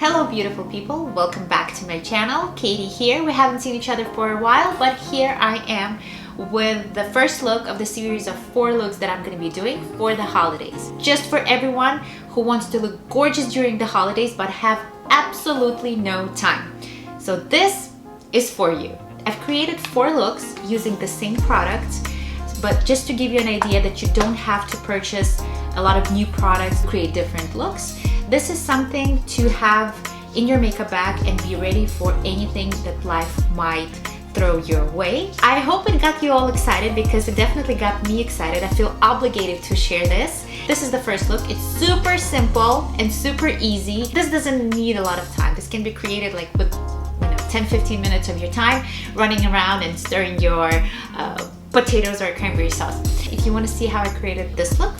Hello beautiful people, welcome back to my channel. Katie here. We haven't seen each other for a while, but here I am with the first look of the series of 4 looks that I'm going to be doing for the holidays. Just for everyone who wants to look gorgeous during the holidays but have absolutely no time. So this is for you. I've created 4 looks using the same product, but just to give you an idea that you don't have to purchase a lot of new products to create different looks. This is something to have in your makeup bag and be ready for anything that life might throw your way. I hope it got you all excited because it definitely got me excited. I feel obligated to share this. This is the first look. It's super simple and super easy. This doesn't need a lot of time. This can be created like with 10-15 minutes of your time running around and stirring your potatoes or cranberry sauce. If you want to see how I created this look,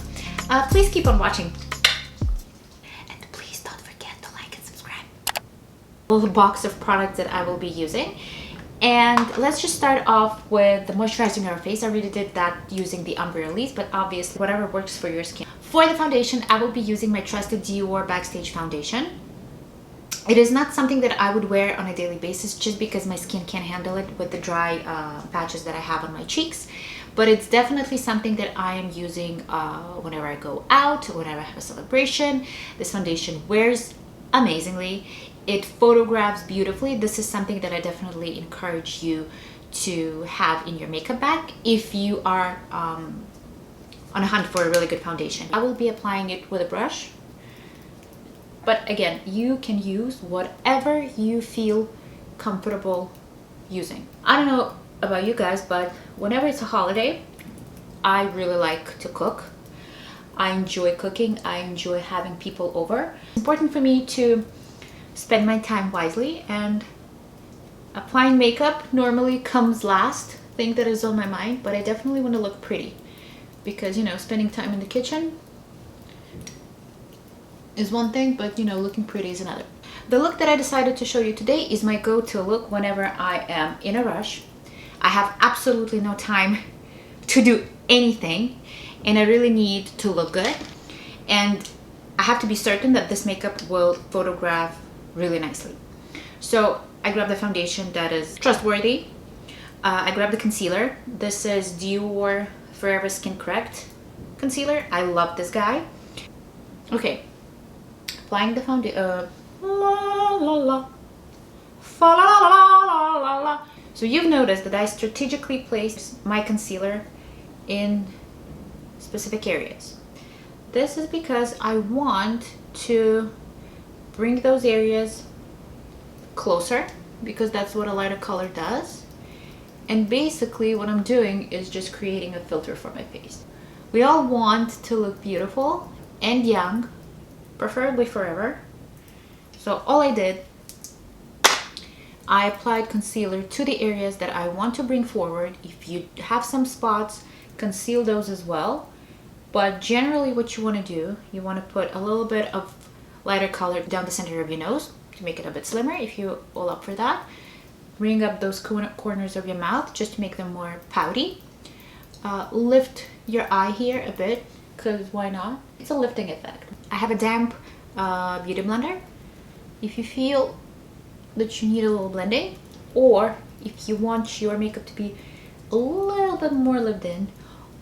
please keep on watching. Little box of products that I will be using, and let's just start off with the moisturizing our face. I already did that using the Umbre Elise, but obviously whatever works for your skin. For the foundation, I will be using my trusted Dior Backstage foundation. It is not something that I would wear on a daily basis just because my skin can't handle it with the dry patches that I have on my cheeks, but it's definitely something that I am using whenever I go out, whenever I have a celebration. This foundation wears amazingly. It photographs beautifully. This is something that I definitely encourage you to have in your makeup bag if you are on a hunt for a really good foundation. I will be applying it with a brush, but again, you can use whatever you feel comfortable using. I don't know about you guys, but whenever it's a holiday, I really like to cook. I enjoy cooking. I enjoy having people over. It's important for me to spend my time wisely, and applying makeup normally comes last thing that is on my mind, but I definitely want to look pretty because, you know, spending time in the kitchen is one thing, but you know, looking pretty is another. The look that I decided to show you today is my go-to look whenever I am in a rush. I have absolutely no time to do anything and I really need to look good, and I have to be certain that this makeup will photograph really nicely. So I grabbed the foundation that is trustworthy. I grabbed the concealer. This is Dior Forever Skin Correct concealer. I love this guy. Okay, applying the foundation. So you've noticed that I strategically placed my concealer in specific areas. This is because I want to bring those areas closer because that's what a lighter color does. And basically what I'm doing is just creating a filter for my face. We all want to look beautiful and young, preferably forever. So all I did, I applied concealer to the areas that I want to bring forward. If you have some spots, conceal those as well. But generally what you want to do, you want to put a little bit of lighter color down the center of your nose to make it a bit slimmer if you're all up for that. Bring up those corners of your mouth just to make them more pouty. Lift your eye here a bit because why not? It's a lifting effect. I have a damp beauty blender. If you feel that you need a little blending, or if you want your makeup to be a little bit more lived in,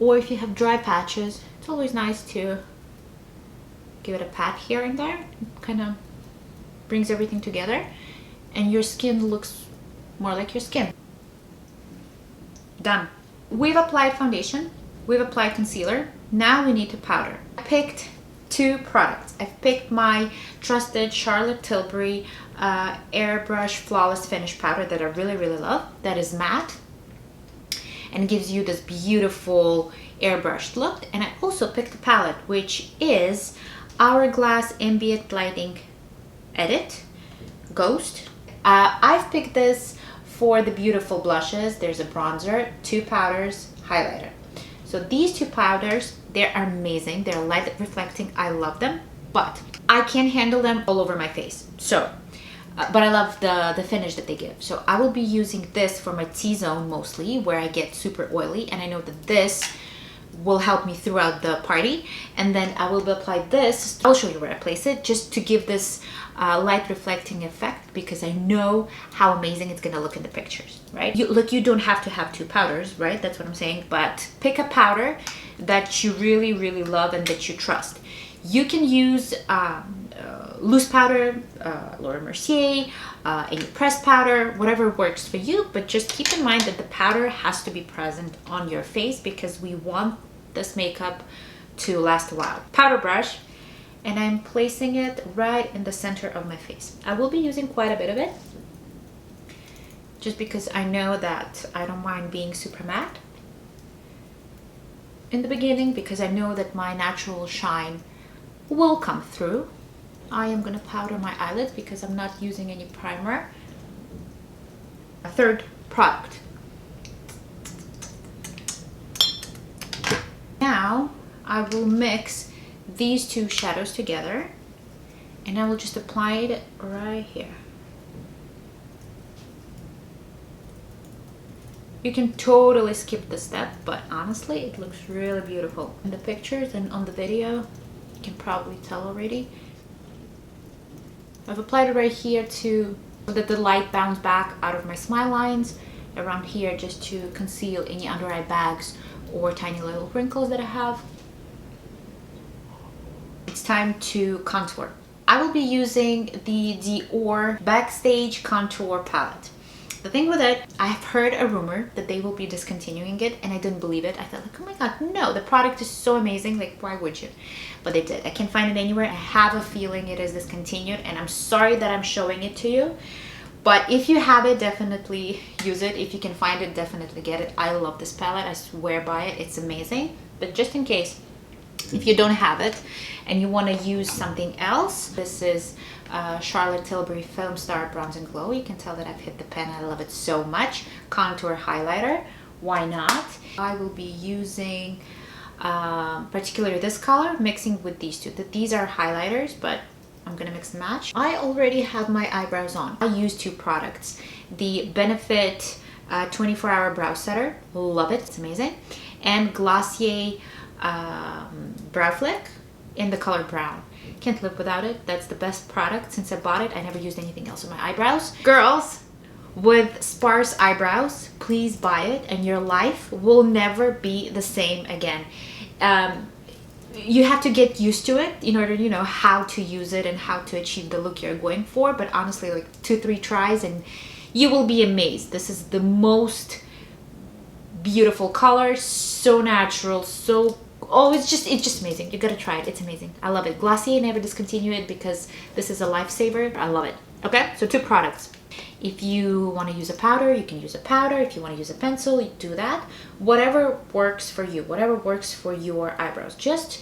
or if you have dry patches, it's always nice to give it a pat here and there. It kind of brings everything together and your skin looks more like your skin. Done. We've applied foundation, we've applied concealer, now we need to powder. I picked 2 products. I've picked my trusted Charlotte Tilbury Airbrush Flawless Finish powder that I really love, that is matte and gives you this beautiful airbrushed look. And I also picked a palette which is Hourglass Ambient Lighting Edit Ghost. I've picked this for the beautiful blushes. There's a bronzer, 2 powders, highlighter. So these 2 powders, they're amazing. They're light reflecting. I love them, but I can't handle them all over my face. So, but I love the finish that they give. So I will be using this for my T-zone mostly, where I get super oily, and I know that this will help me throughout the party. And then I will apply this. I'll show you where I place it, just to give this light reflecting effect, because I know how amazing it's gonna look in the pictures, right? You don't have to have two powders, right? That's what I'm saying. But pick a powder that you really, really love and that you trust. You can use loose powder, Laura Mercier, any pressed powder, whatever works for you, but just keep in mind that the powder has to be present on your face, because we want this makeup to last a while. Powder brush, and I'm placing it right in the center of my face. I will be using quite a bit of it, just because I know that I don't mind being super matte in the beginning, because I know that my natural shine will come through. I am gonna powder my eyelids because I'm not using any primer. A third product. Now I will mix these two shadows together, and I will just apply it right here. You can totally skip this step, but honestly it looks really beautiful. In the pictures and on the video, you can probably tell already. I've applied it right here so that the light bounces back out of my smile lines around here, just to conceal any under eye bags or tiny little wrinkles that I have. It's time to contour. I will be using the Dior Backstage Contour Palette. The thing with it, I've heard a rumor that they will be discontinuing it, and I didn't believe it. I thought like, oh my god, no, the product is so amazing, like why would you? But they did. I can't find it anywhere. I have a feeling it is discontinued, and I'm sorry that I'm showing it to you. But if you have it, definitely use it. If you can find it, definitely get it. I love this palette. I swear by it. It's amazing. But just in case, if you don't have it and you want to use something else, this is Charlotte Tilbury Film Star Bronze and Glow. You can tell that I've hit the pen. I love it so much. Contour highlighter. Why not? I will be using particularly this color, mixing with these two. These are highlighters, but I'm gonna mix and match. I already have my eyebrows on. I use two products. The Benefit 24-hour brow setter. Love it. It's amazing. And Glossier brow flick in the color brown. Can't live without it. That's the best product since I bought it. I never used anything else on my eyebrows. Girls with sparse eyebrows, please buy it, and your life will never be the same again. You have to get used to it in order to know how to use it and how to achieve the look you're going for. But honestly, like 2-3 tries and you will be amazed. This is the most beautiful color, so natural, so it's just amazing. You gotta try it. It's amazing. I love it. Glossier never discontinue it because this is a lifesaver. I love it. Okay, so two products. If you want to use a powder, you can use a powder. If you want to use a pencil, you do that. Whatever works for you, whatever works for your eyebrows. Just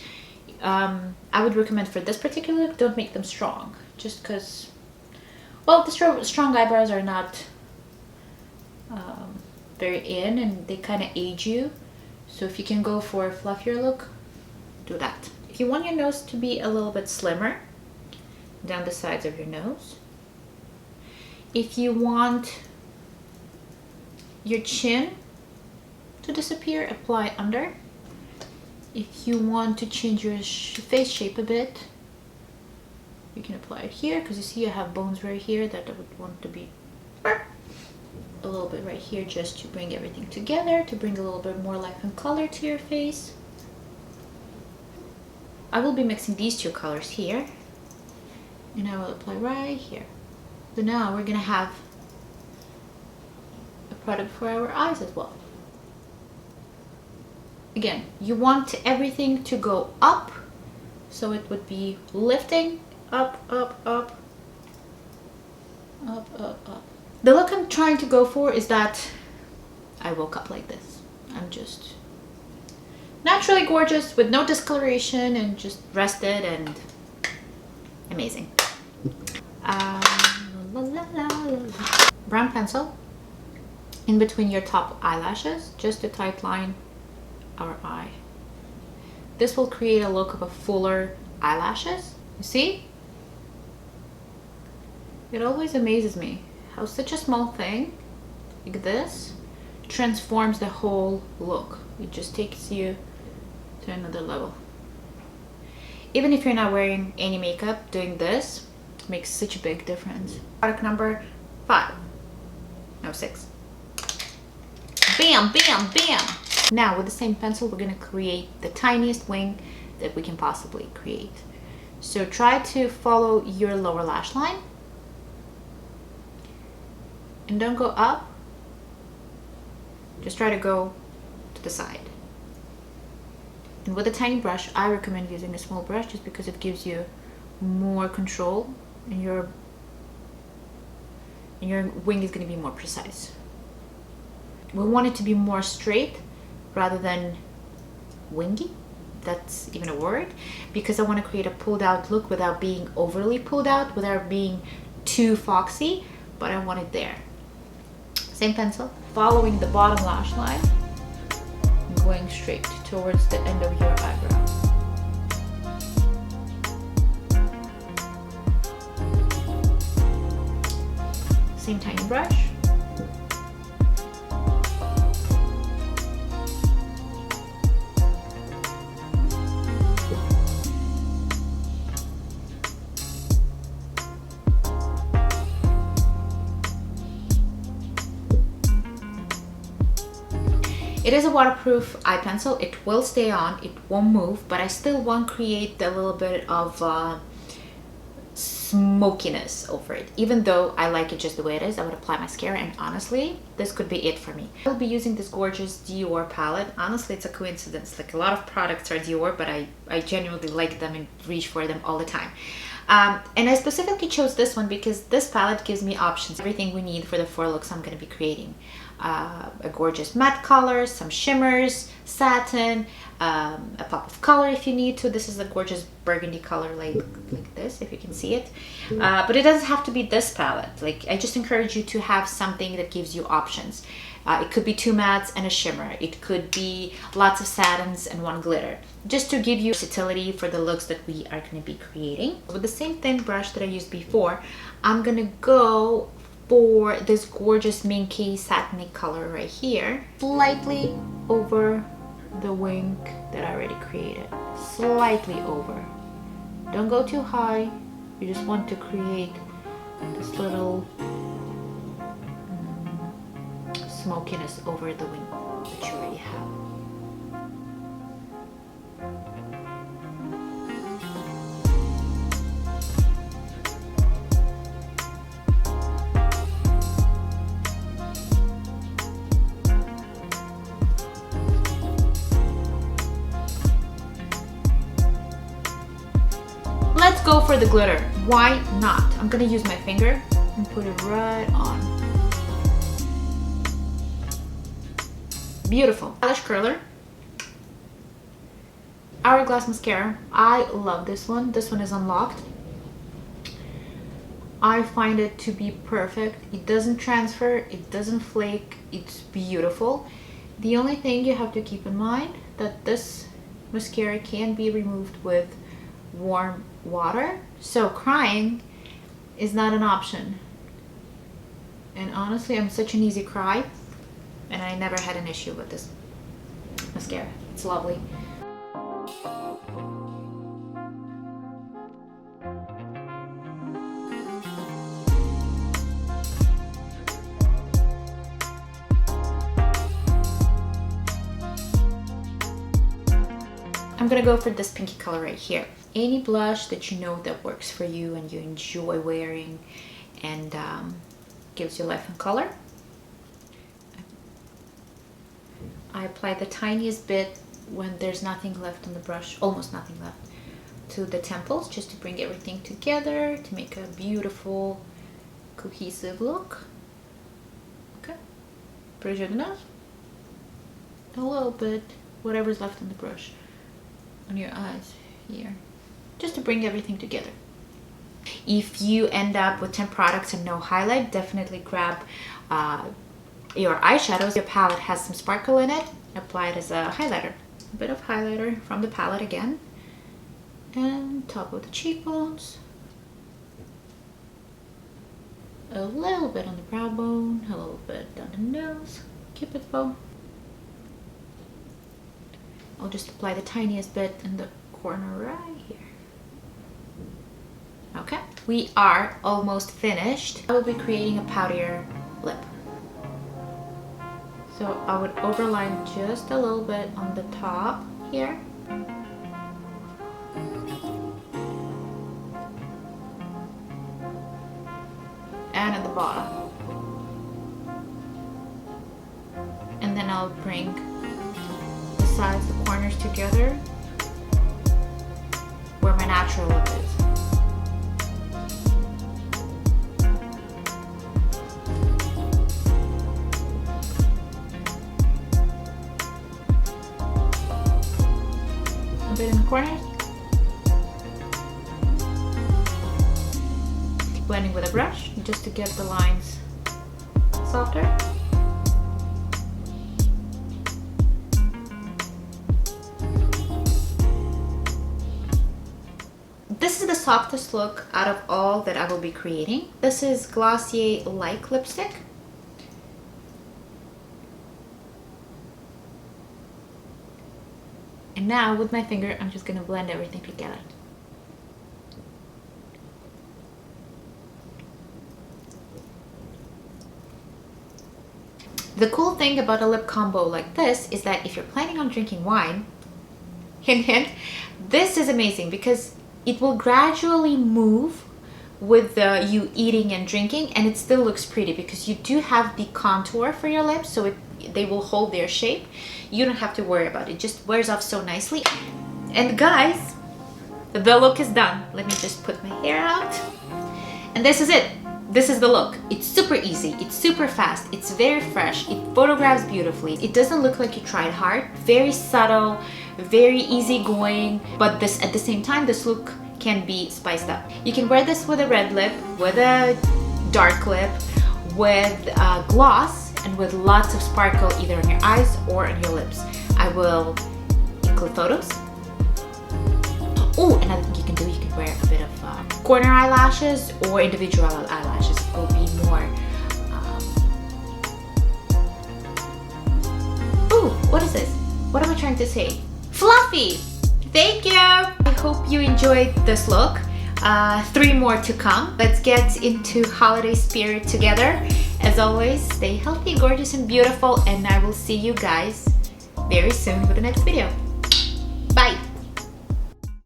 I would recommend for this particular look, don't make them strong, just because, well, the strong eyebrows are not very in, and they kind of age you. So if you can go for a fluffier look, do that. If you want your nose to be a little bit slimmer down the sides of your nose, if you want your chin to disappear, apply under. If you want to change your face shape a bit, you can apply it here, because you see I have bones right here that I would want to be a little bit right here, just to bring everything together, to bring a little bit more life and color to your face. I will be mixing these two colors here, and I will apply right here. So now we're gonna have a product for our eyes as well. Again, you want everything to go up, so it would be lifting up, up, up, up, up, up. The look I'm trying to go for is that I woke up like this. I'm just naturally gorgeous with no discoloration and just rested and amazing. Brown pencil in between your top eyelashes, just to tight line our eye. This will create a look of a fuller eyelashes. You see? It always amazes me how such a small thing like this transforms the whole look. It just takes you to another level. Even if you're not wearing any makeup, doing this makes such a big difference. Product number 5. No, 6. Bam, bam, bam! Now with the same pencil, we're gonna create the tiniest wing that we can possibly create. So try to follow your lower lash line. And don't go up. Just try to go to the side. And with a tiny brush, I recommend using a small brush just because it gives you more control and your wing is going to be more precise. We want it to be more straight rather than wingy. That's even a word, because I want to create a pulled out look without being overly pulled out, without being too foxy, but I want it there. Same pencil, following the bottom lash line, and going straight towards the end of your eyebrow. Same tiny brush. It is a waterproof eye pencil. It will stay on, it won't move, but I still want to create a little bit of smokiness over it. Even though I like it just the way it is, I would apply mascara, and honestly, this could be it for me. I'll be using this gorgeous Dior palette. Honestly, it's a coincidence. Like, a lot of products are Dior, but I genuinely like them and reach for them all the time. And I specifically chose this one because this palette gives me options, everything we need for the 4 looks I'm going to be creating. A gorgeous matte color, some shimmers, satin, a pop of color if you need to. This is a gorgeous burgundy color like this, if you can see it. But it doesn't have to be this palette. Like, I just encourage you to have something that gives you options. It could be 2 mattes and a shimmer. It could be lots of satins and 1 glitter. Just to give you versatility for the looks that we are going to be creating. With the same thin brush that I used before, I'm going to go for this gorgeous minky satiny color right here, slightly over the wing that I already created. Slightly over. Don't go too high. You just want to create this little smokiness over the wing that you already have. Let's go for the glitter. Why not? I'm gonna use my finger and put it right on. Beautiful. Eyelash curler. Hourglass mascara. I love this one. This one is unlocked. I find it to be perfect. It doesn't transfer, it doesn't flake, it's beautiful. The only thing you have to keep in mind that this mascara can be removed with warm water, so crying is not an option. And honestly, I'm such an easy cry, and I never had an issue with this mascara. It's lovely. I'm gonna go for this pinky color right here. Any blush that you know that works for you and you enjoy wearing and gives you life and color. I apply the tiniest bit when there's nothing left on the brush, almost nothing left, to the temples, just to bring everything together to make a beautiful cohesive look. Okay, bridge of the nose, a little bit, whatever's left on the brush, on your eyes here, just to bring everything together. If you end up with 10 products and no highlight, definitely grab your eyeshadows. Your palette has some sparkle in it, apply it as a highlighter. A bit of highlighter from the palette again, and top of the cheekbones, a little bit on the brow bone, a little bit down the nose, cupid bow, I'll just apply the tiniest bit in the corner right here. Okay, we are almost finished. I will be creating a poutier lip. So I would overline just a little bit on the top here. And at the bottom. And then I'll bring the sides, the corners together where my natural lip is. A bit in the corners. Blending with a brush just to get the lines softer. This is the softest look out of all that I will be creating. This is Glossier Like lipstick. And now with my finger, I'm just gonna blend everything together. The cool thing about a lip combo like this is that if you're planning on drinking wine, hint hint, this is amazing because it will gradually move with you eating and drinking, and it still looks pretty because you do have the contour for your lips, so they will hold their shape. You don't have to worry about it. It just wears off so nicely. And guys, the look is done. Let me just put my hair out. And this is it. This is the look. It's super easy, it's super fast, it's very fresh, it photographs beautifully, it doesn't look like you tried hard, very subtle, very easygoing, but this at the same time, this look can be spiced up. You can wear this with a red lip, with a dark lip, with gloss, and with lots of sparkle either on your eyes or on your lips. I will include photos. Oh, and you can wear a bit of corner eyelashes or individual eyelashes. It will be more. Ooh, what is this? What am I trying to say? Fluffy! Thank you! I hope you enjoyed this look. 3 more to come. Let's get into holiday spirit together. As always, stay healthy, gorgeous, and beautiful, and I will see you guys very soon with the next video.